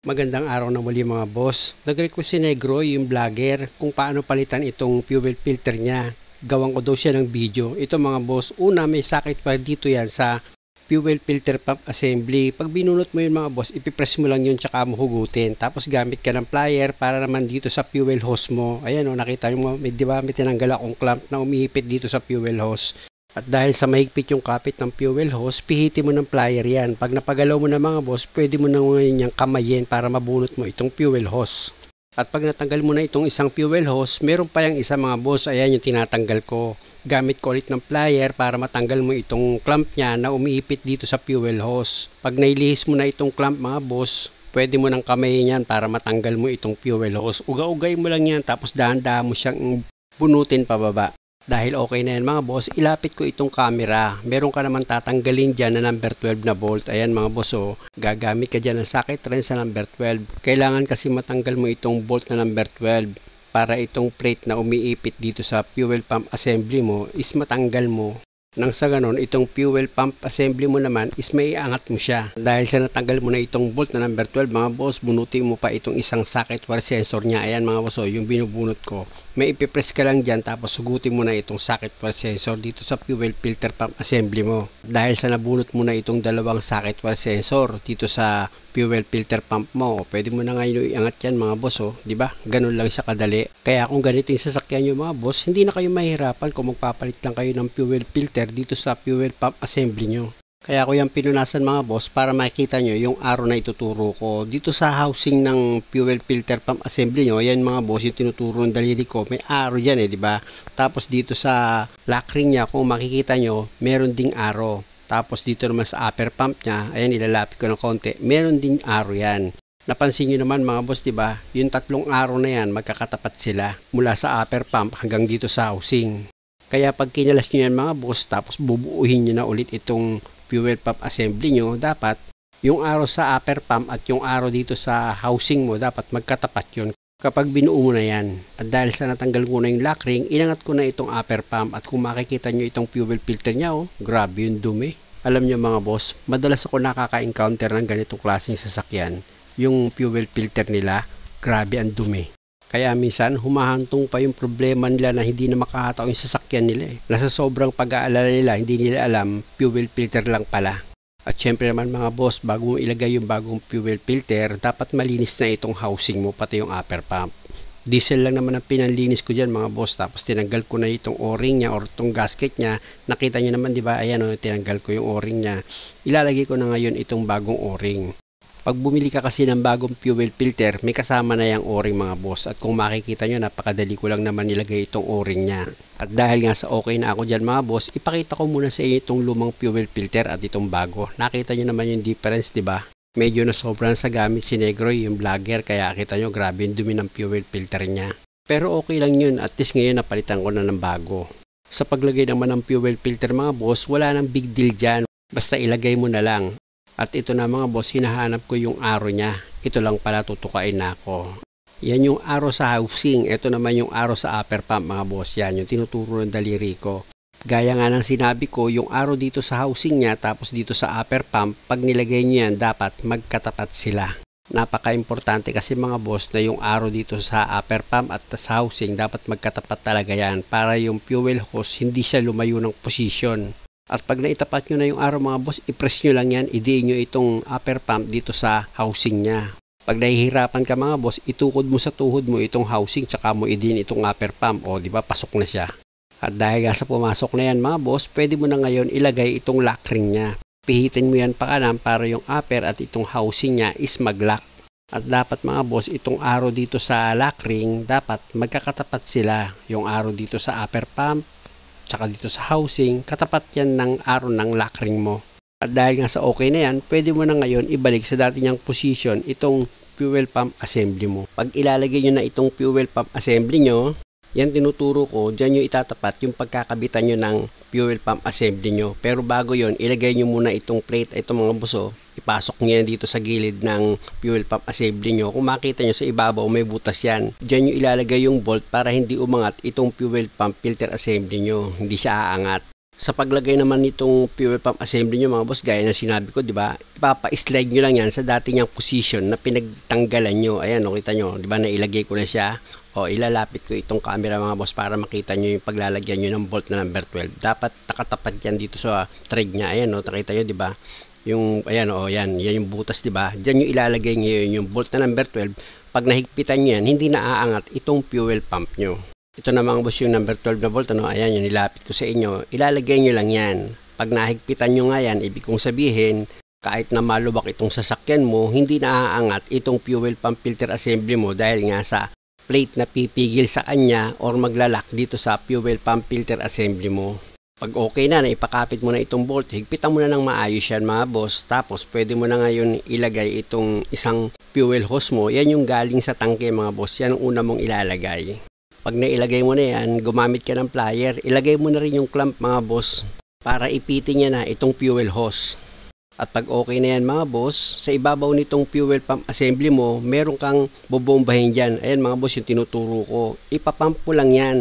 Magandang araw na muli mga boss. Nag-request si Negro, yung vlogger, kung paano palitan itong fuel filter niya. Gawan ko daw siya ng video. Ito mga boss, una may sakit pa dito yan sa fuel filter pump assembly. Pag binunot mo yun mga boss, ipipress mo lang yun tsaka mo hugutin. Tapos gamit ka ng plier para naman dito sa fuel hose mo. Ayan o, nakita nyo mo, di ba may tinanggal akong clamp na umihipit dito sa fuel hose. At dahil sa mahigpit yung kapit ng fuel hose, pihitin mo ng plier yan. Pag napagalaw mo na mga boss, pwede mo na ngayon yung kamayin para mabunot mo itong fuel hose. At pag natanggal mo na itong isang fuel hose, meron pa yung isa mga boss, ayan yung tinatanggal ko. Gamit ko ulit ng plier para matanggal mo itong clamp niya na umiipit dito sa fuel hose. Pag nailihis mo na itong clamp mga boss, pwede mo nang kamayin yan para matanggal mo itong fuel hose. Uga-ugay mo lang yan tapos dahan-dahan mo siyang bunutin pababa. Dahil okay na yan mga boss, ilapit ko itong camera. Meron ka naman tatanggalin dyan na number 12 na bolt. Ayan mga boss, gagamit ka dyan ng socket wrench sa number 12. Kailangan kasi matanggal mo itong bolt na number 12 para itong plate na umiipit dito sa fuel pump assembly mo is matanggal mo. Nang sa ganon, itong fuel pump assembly mo naman is may iangat mo siya. Dahil sa natanggal mo na itong bolt na number 12 mga boss, bunutin mo pa itong isang socket wire sensor niya. Ayan mga boss, yung binubunot ko. May ipipress ka lang dyan tapos sugutin mo na itong socket wire sensor dito sa fuel filter pump assembly mo. Dahil sa nabunot mo na itong dalawang socket wire sensor dito sa fuel filter pump mo, pwede mo na ngayon iangat yan mga boss, di ba? Ganun lang siya kadali. Kaya kung ganito yung sasakyan nyo mga boss, hindi na kayo mahirapan kung magpapalit lang kayo ng fuel filter dito sa fuel pump assembly nyo. Kaya ko yung pinunasan mga boss para makikita nyo yung arrow na ituturo ko. Dito sa housing ng fuel filter pump assembly nyo, yan mga boss yung tinuturo ng daliri ko. May arrow dyan di ba? Tapos dito sa lock ring niya, kung makikita nyo, meron ding arrow. Tapos dito naman sa upper pump niya, ayan ilalapit ko ng konti, meron ding arrow yan. Napansin nyo naman mga boss, di ba? Yung tatlong arrow na yan, magkakatapat sila mula sa upper pump hanggang dito sa housing. Kaya pag kinalas nyo yan mga boss, tapos bubuuhin nyo na ulit itong fuel pump assembly nyo, dapat yung arrow sa upper pump at yung arrow dito sa housing mo, dapat magkatapat yun kapag binuo mo na yan. At dahil sa natanggal ko na yung lock ring, inangat ko na itong upper pump at kung makikita nyo itong fuel filter nya, grabe yung dumi. Alam nyo mga boss, madalas ako nakaka-encounter ng ganitong klaseng sasakyan. Yung fuel filter nila, grabe ang dumi. Kaya minsan humahantong pa yung problema nila na hindi na makahataw yung sasakyan nila. Nasa sobrang pag-aalala nila, hindi nila alam, fuel filter lang pala. At syempre naman mga boss, bago mo ilagay yung bagong fuel filter, dapat malinis na itong housing mo, pati yung upper pump. Diesel lang naman ang pinanlinis ko dyan mga boss, tapos tinanggal ko na itong o-ring niya or itong gasket niya. Nakita nyo naman diba, ayan tinanggal ko yung o-ring niya. Ilalagay ko na ngayon itong bagong o-ring. Pag bumili ka kasi ng bagong fuel filter, may kasama na yung o-ring mga boss. At kung makikita nyo, napakadali ko lang naman nilagay itong o-ring niya. At dahil nga sa okay na ako dyan mga boss, ipakita ko muna sa inyo itong lumang fuel filter at itong bago. Nakita nyo naman yung difference, diba? Medyo na sobrang sa gamit si Negro, yung vlogger, kaya kita nyo grabe yung dumi ng fuel filter niya. Pero okay lang yun, at least ngayon napalitan ko na ng bago. Sa paglagay naman ng fuel filter mga boss, wala nang big deal dyan. Basta ilagay mo na lang. At ito na mga boss, hinahanap ko yung arrow niya. Ito lang pala tutukain na ako. Yan yung arrow sa housing. Ito naman yung arrow sa upper pump mga boss. Yan yung tinuturo ng daliri ko. Gaya nga ng sinabi ko, yung arrow dito sa housing niya tapos dito sa upper pump, pag nilagay niyo yan, dapat magkatapat sila. Napaka-importante kasi mga boss na yung arrow dito sa upper pump at sa housing, dapat magkatapat talaga yan para yung fuel hose hindi siya lumayo ng posisyon. At pag naitapat nyo na yung arrow mga boss, i-press nyo lang yan, idiin nyo itong upper pump dito sa housing niya. Pag nahihirapan ka mga boss, itukod mo sa tuhod mo itong housing, tsaka mo idiin itong upper pump. O, di ba, pasok na siya. At dahil nga sa pumasok na yan mga boss, pwede mo na ngayon ilagay itong lock ring niya. Pihitin mo yan pa kanan para yung upper at itong housing niya is mag-lock. At dapat mga boss, itong arrow dito sa lock ring, dapat magkakatapat sila. Yung arrow dito sa upper pump, tsaka dito sa housing, katapat yan ng arrow ng lock ring mo. At dahil nga sa okay na yan, pwede mo na ngayon ibalik sa dati niyang position itong fuel pump assembly mo. Pag ilalagay nyo na itong fuel pump assembly nyo, yan tinuturo ko, dyan nyo itatapat yung pagkakabitan nyo ng fuel pump assembly nyo. Pero bago yon, ilagay nyo muna itong plate, itong mga buso, ipasok nyo yan dito sa gilid ng fuel pump assembly nyo. Kung makita nyo sa ibabaw, may butas yan. Dyan nyo ilalagay yung bolt para hindi umangat itong fuel pump filter assembly nyo. Hindi siya aangat. Sa paglagay naman nitong fuel pump assembly nyo mga boss, gaya na sinabi ko, di ba? Ipapa-slide nyo lang yan sa dati niyang position na pinagtanggalan nyo. Ayan, o, kita nyo, di ba? Nailagay ko na siya. O, ilalapit ko itong camera mga boss para makita nyo yung paglalagyan nyo ng bolt na number 12. Dapat nakatapat yan dito sa thread niya. Ayan, o, nakita nyo, di ba? Yung, ayan, o, yan yung butas, di ba? Diyan yung ilalagay ngayon yung bolt na number 12. Pag nahigpitan nyo yan, hindi na aangat itong fuel pump nyo. Ito na mga boss yung number 12 na bolt, ano, ayan yung nilapit ko sa inyo, ilalagay nyo lang yan. Pag nahigpitan nyo nga yan, ibig kong sabihin, kahit na malubak itong sasakyan mo, hindi naaangat itong fuel pump filter assembly mo dahil nga sa plate na pipigil sa kanya or maglalak dito sa fuel pump filter assembly mo. Pag okay na, ipakapit mo na itong bolt, higpitan mo na ng maayos yan mga boss, tapos pwede mo na ngayon ilagay itong isang fuel hose mo, yan yung galing sa tangke mga boss, yan ang una mong ilalagay. Pag nailagay mo na yan, gumamit ka ng plier, ilagay mo na rin yung clamp mga boss para ipitin niya na itong fuel hose. At pag okay na yan mga boss, sa ibabaw nitong fuel pump assembly mo, meron kang bobombahin dyan. Ayan mga boss yung tinuturo ko. Ipapump mo lang yan.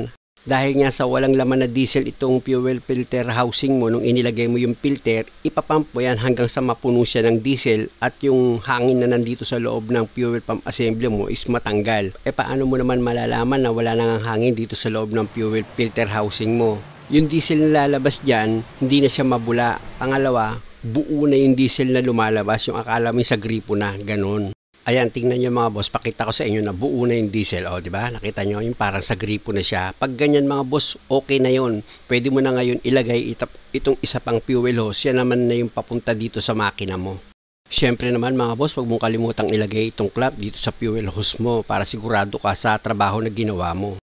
Dahil nga sa walang laman na diesel itong fuel filter housing mo, nung inilagay mo yung filter, ipapump mo yan hanggang sa mapuno siya ng diesel at yung hangin na nandito sa loob ng fuel pump assembly mo is matanggal. Paano mo naman malalaman na wala nang hangin dito sa loob ng fuel filter housing mo? Yung diesel na lalabas dyan, hindi na siya mabula. Pangalawa, buo na yung diesel na lumalabas, yung akala mo sa gripo na, ganun. Ayan, tingnan nyo mga boss, pakita ko sa inyo na buo na yung diesel. O, di ba? Nakita nyo, yung parang sa gripo na siya. Pag ganyan mga boss, okay na yon. Pwede mo na ngayon ilagay itong isa pang fuel hose. Yan naman na yung papunta dito sa makina mo. Siyempre naman mga boss, huwag mong kalimutang ilagay itong clamp dito sa fuel hose mo para sigurado ka sa trabaho na ginawa mo.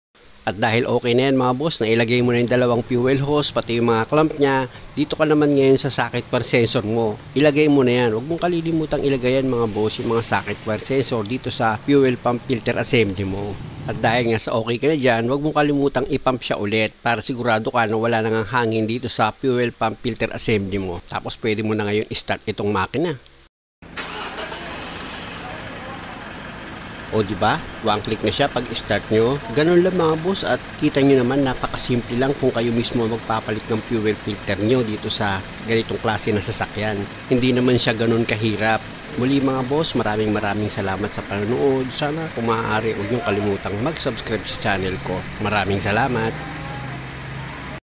At dahil okay na yan mga boss, nailagay mo na yung dalawang fuel hose, pati yung mga clamp niya, dito ka naman ngayon sa socket wire sensor mo. Ilagay mo na yan. Huwag mong kalilimutang ilagay yan mga boss, yung mga socket wire sensor dito sa fuel pump filter assembly mo. At dahil nga sa okay ka na dyan, huwag mong kalimutang ipump siya ulit para sigurado ka na wala nang hangin dito sa fuel pump filter assembly mo. Tapos pwede mo na ngayon start itong makina. O di ba? One click na siya pag start nyo. Ganun lang mga boss, at kita nyo naman napakasimple lang kung kayo mismo magpapalit ng fuel filter nyo dito sa ganitong klase na sasakyan. Hindi naman siya ganun kahirap. Muli mga boss, maraming salamat sa panonood. Sana kung maaari huwag nyo kalimutang mag-subscribe sa channel ko. Maraming salamat.